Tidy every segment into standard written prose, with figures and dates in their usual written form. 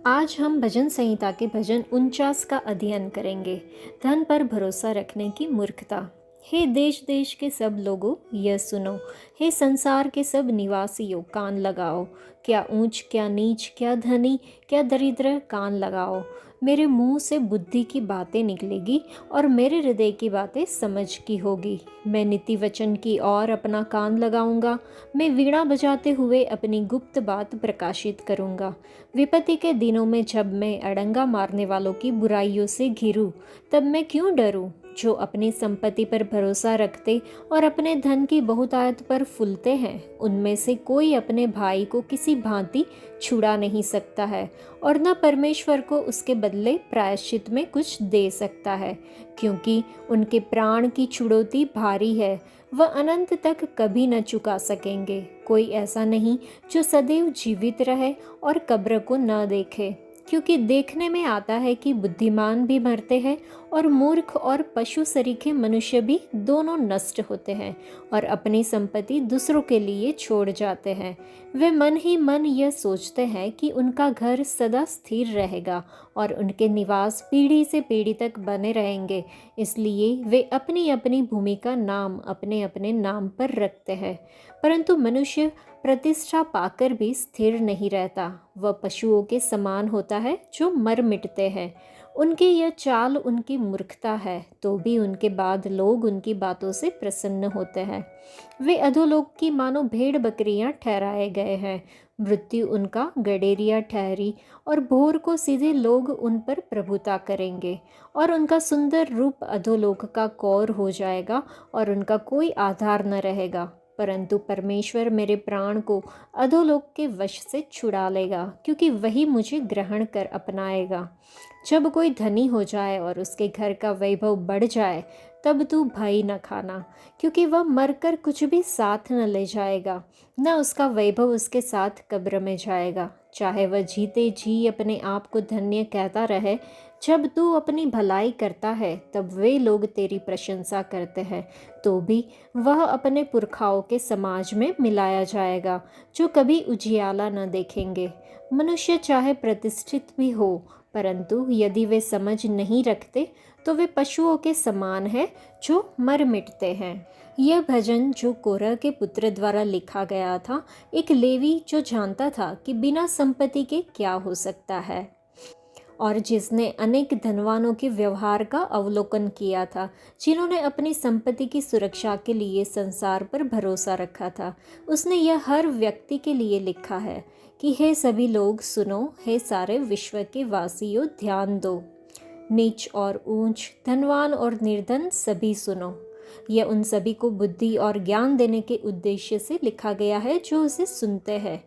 आज हम भजन संहिता के भजन 49 का अध्ययन करेंगे। धन पर भरोसा रखने की मूर्खता। हे देश देश के सब लोगों, यह सुनो। हे संसार के सब निवासियों, कान लगाओ। क्या ऊंच, क्या नीच, क्या धनी, क्या दरिद्र, कान लगाओ। मेरे मुंह से बुद्धि की बातें निकलेगी और मेरे हृदय की बातें समझ की होगी। मैं नीति वचन की ओर अपना कान लगाऊंगा। मैं वीणा बजाते हुए अपनी गुप्त बात प्रकाशित करूंगा। विपत्ति के दिनों में जब मैं अड़ंगा मारने वालों की बुराइयों से घिरूं, तब मैं क्यों डरूं? जो अपनी संपत्ति पर भरोसा रखते और अपने धन की बहुतायत पर फूलते हैं, उनमें से कोई अपने भाई को किसी भांति छुड़ा नहीं सकता है और न परमेश्वर को उसके बदले प्रायश्चित में कुछ दे सकता है, क्योंकि उनके प्राण की छुड़ौती भारी है। वह अनंत तक कभी न चुका सकेंगे। कोई ऐसा नहीं जो सदैव जीवित रहे और कब्र को न देखे, क्योंकि देखने में आता है कि बुद्धिमान भी मरते हैं और मूर्ख और पशु सरीखे मनुष्य भी दोनों नष्ट होते हैं और अपनी संपत्ति दूसरों के लिए छोड़ जाते हैं। वे मन ही मन यह सोचते हैं कि उनका घर सदा स्थिर रहेगा और उनके निवास पीढ़ी से पीढ़ी तक बने रहेंगे, इसलिए वे अपनी अपनी भूमि का नाम अपने अपने नाम पर रखते हैं। परंतु मनुष्य प्रतिष्ठा पाकर भी स्थिर नहीं रहता। वह पशुओं के समान होता है जो मर मिटते हैं। उनकी यह चाल उनकी मूर्खता है, तो भी उनके बाद लोग उनकी बातों से प्रसन्न होते हैं। वे अधोलोक की मानो भेड़ बकरियां ठहराए गए हैं। मृत्यु उनका गडेरिया ठहरी और भोर को सीधे लोग उन पर प्रभुता करेंगे और उनका सुंदर रूप अधोलोक का कौर हो जाएगा और उनका कोई आधार न रहेगा। परंतु परमेश्वर मेरे प्राण को अधोलोक के वश से छुड़ा लेगा, क्योंकि वही मुझे ग्रहण कर अपनाएगा। जब कोई धनी हो जाए और उसके घर का वैभव बढ़ जाए, तब तू भय न खाना, क्योंकि वह मरकर कुछ भी साथ न ले जाएगा, न उसका वैभव उसके साथ कब्र में जाएगा। चाहे वह जीते जी अपने आप को धन्य कहता रहे, जब तू अपनी भलाई करता है तब वे लोग तेरी प्रशंसा करते हैं, तो भी वह अपने पुरखाओं के समाज में मिलाया जाएगा, जो कभी उजियाला न देखेंगे। मनुष्य चाहे प्रतिष्ठित भी हो, परंतु यदि वे समझ नहीं रखते तो वे पशुओं के समान हैं जो मर मिटते हैं। यह भजन जो कोरह के पुत्र द्वारा लिखा गया था, एक लेवी जो जानता था कि बिना संपत्ति के क्या हो सकता है और जिसने अनेक धनवानों के व्यवहार का अवलोकन किया था, जिन्होंने अपनी संपत्ति की सुरक्षा के लिए संसार पर भरोसा रखा था, उसने यह हर व्यक्ति के लिए लिखा है कि हे सभी लोग सुनो, हे सारे विश्व के वासियों ध्यान दो। नीच और ऊंच, धनवान और निर्धन सभी सुनो। यह उन सभी को बुद्धि और ज्ञान देने के उद्देश्य से लिखा गया है जो उसे सुनते हैं।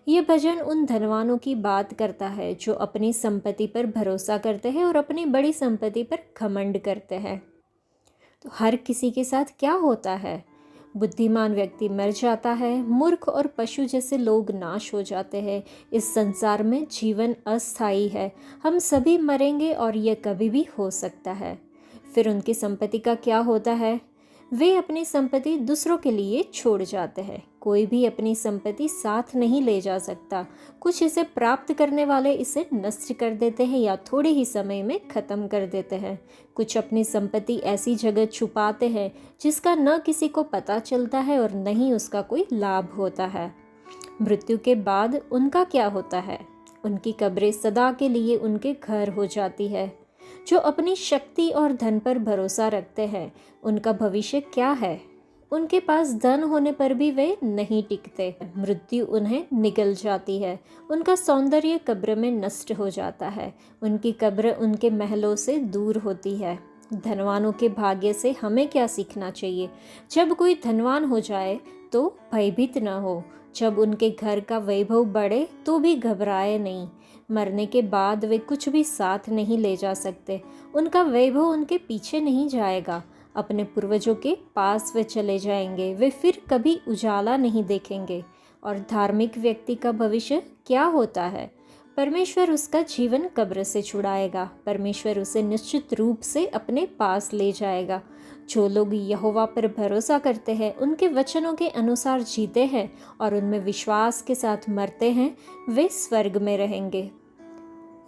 यह भजन उन धनवानों की बात करता है जो अपनी संपत्ति पर भरोसा करते हैं और अपनी बड़ी संपत्ति पर घमंड करते हैं। तो हर किसी के साथ क्या होता है? बुद्धिमान व्यक्ति मर जाता है, मूर्ख और पशु जैसे लोग नाश हो जाते हैं। इस संसार में जीवन अस्थायी है, हम सभी मरेंगे और यह कभी भी हो सकता है। फिर उनकी संपत्ति का क्या होता है? वे अपनी संपत्ति दूसरों के लिए छोड़ जाते हैं। कोई भी अपनी संपत्ति साथ नहीं ले जा सकता। कुछ इसे प्राप्त करने वाले इसे नष्ट कर देते हैं या थोड़े ही समय में खत्म कर देते हैं। कुछ अपनी संपत्ति ऐसी जगह छुपाते हैं जिसका न किसी को पता चलता है और न ही उसका कोई लाभ होता है। मृत्यु के बाद उनका क्या होता है? उनकी कब्रें सदा के लिए उनके घर हो जाती है। जो अपनी शक्ति और धन पर भरोसा रखते हैं, उनका भविष्य क्या है? उनके पास धन होने पर भी वे नहीं टिकते। मृत्यु उन्हें निगल जाती है। उनका सौंदर्य कब्र में नष्ट हो जाता है। उनकी कब्र उनके महलों से दूर होती है। धनवानों के भाग्य से हमें क्या सीखना चाहिए? जब कोई धनवान हो जाए तो भयभीत न हो। जब उनके घर का वैभव बढ़े तो भी घबराए नहीं। मरने के बाद वे कुछ भी साथ नहीं ले जा सकते। उनका वैभव उनके पीछे नहीं जाएगा। अपने पूर्वजों के पास वे चले जाएंगे। वे फिर कभी उजाला नहीं देखेंगे। और धार्मिक व्यक्ति का भविष्य क्या होता है? परमेश्वर उसका जीवन कब्र से छुड़ाएगा। परमेश्वर उसे निश्चित रूप से अपने पास ले जाएगा। जो लोग यहोवा पर भरोसा करते हैं, उनके वचनों के अनुसार जीते हैं और उनमें विश्वास के साथ मरते हैं, वे स्वर्ग में रहेंगे।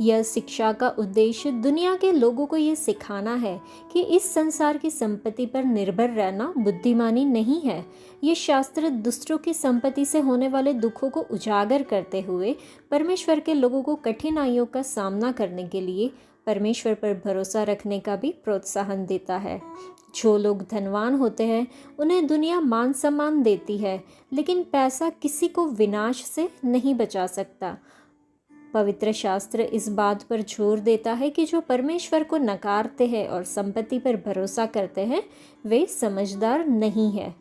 यह शिक्षा का उद्देश्य दुनिया के लोगों को ये सिखाना है कि इस संसार की संपत्ति पर निर्भर रहना बुद्धिमानी नहीं है। ये शास्त्र दूसरों की संपत्ति से होने वाले दुखों को उजागर करते हुए परमेश्वर के लोगों को कठिनाइयों का सामना करने के लिए परमेश्वर पर भरोसा रखने का भी प्रोत्साहन देता है। जो लोग धनवान होते हैं उन्हें दुनिया मान सम्मान देती है, लेकिन पैसा किसी को विनाश से नहीं बचा सकता। पवित्र शास्त्र इस बात पर जोर देता है कि जो परमेश्वर को नकारते हैं और संपत्ति पर भरोसा करते हैं वे समझदार नहीं है।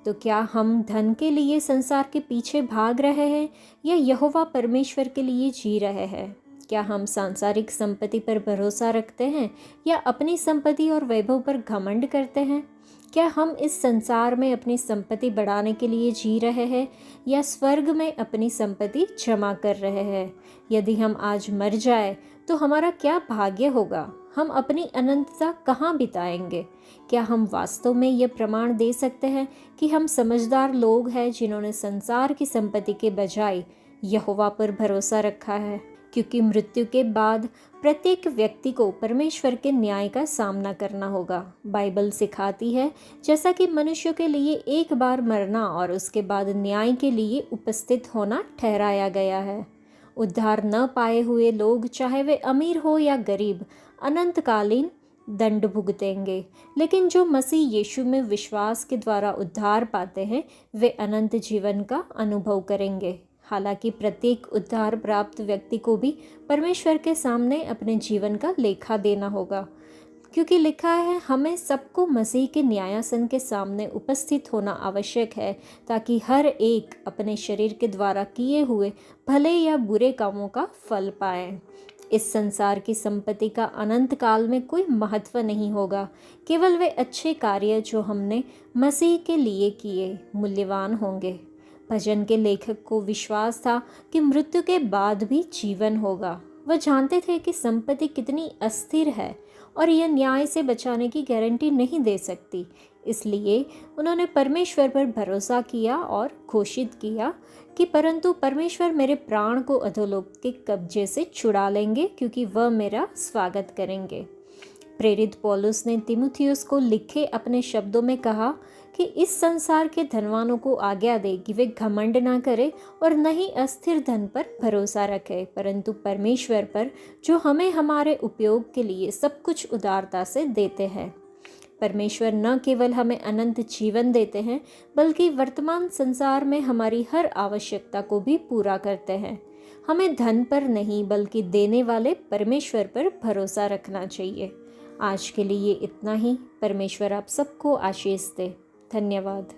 तो क्या हम धन के लिए संसार के पीछे भाग रहे हैं या यहोवा परमेश्वर के लिए जी रहे हैं? क्या हम सांसारिक संपत्ति पर भरोसा रखते हैं या अपनी संपत्ति और वैभव पर घमंड करते हैं? क्या हम इस संसार में अपनी संपत्ति बढ़ाने के लिए जी रहे हैं या स्वर्ग में अपनी संपत्ति जमा कर रहे हैं? यदि हम आज मर जाए तो हमारा क्या भाग्य होगा? हम अपनी अनंतता कहाँ बिताएंगे? क्या हम वास्तव में यह प्रमाण दे सकते हैं कि हम समझदार लोग हैं जिन्होंने संसार की संपत्ति के बजाय यहोवा पर भरोसा रखा है? क्योंकि मृत्यु के बाद प्रत्येक व्यक्ति को परमेश्वर के न्याय का सामना करना होगा। बाइबल सिखाती है जैसा कि मनुष्यों के लिए एक बार मरना और उसके बाद न्याय के लिए उपस्थित होना ठहराया गया है। उद्धार न पाए हुए लोग, चाहे वे अमीर हो या गरीब, अनंतकालीन दंड भुगतेंगे, लेकिन जो मसीह यीशु में विश्वास के द्वारा उद्धार पाते हैं वे अनंत जीवन का अनुभव करेंगे। हालांकि प्रत्येक उद्धार प्राप्त व्यक्ति को भी परमेश्वर के सामने अपने जीवन का लेखा देना होगा, क्योंकि लिखा है हमें सबको मसीह के न्यायासन के सामने उपस्थित होना आवश्यक है, ताकि हर एक अपने शरीर के द्वारा किए हुए भले या बुरे कामों का फल पाए। इस संसार की संपत्ति का अनंत काल में कोई महत्व नहीं होगा। केवल वे अच्छे कार्य जो हमने मसीह के लिए किए मूल्यवान होंगे। भजन के लेखक को विश्वास था कि मृत्यु के बाद भी जीवन होगा। वह जानते थे कि संपत्ति कितनी अस्थिर है और यह न्याय से बचाने की गारंटी नहीं दे सकती। इसलिए उन्होंने परमेश्वर पर भरोसा किया और घोषित किया कि परंतु परमेश्वर मेरे प्राण को अधोलोक के कब्जे से छुड़ा लेंगे, क्योंकि वह मेरा स्वागत करेंगे। प्रेरित पौलुस ने तीमुथियुस को लिखे अपने शब्दों में कहा कि इस संसार के धनवानों को आज्ञा दे कि वे घमंड ना करें और न ही अस्थिर धन पर भरोसा रखें, परंतु परमेश्वर पर, जो हमें हमारे उपयोग के लिए सब कुछ उदारता से देते हैं। परमेश्वर न केवल हमें अनंत जीवन देते हैं, बल्कि वर्तमान संसार में हमारी हर आवश्यकता को भी पूरा करते हैं। हमें धन पर नहीं, बल्कि देने वाले परमेश्वर पर भरोसा रखना चाहिए। आज के लिए इतना ही। परमेश्वर आप सबको आशीष दे। धन्यवाद।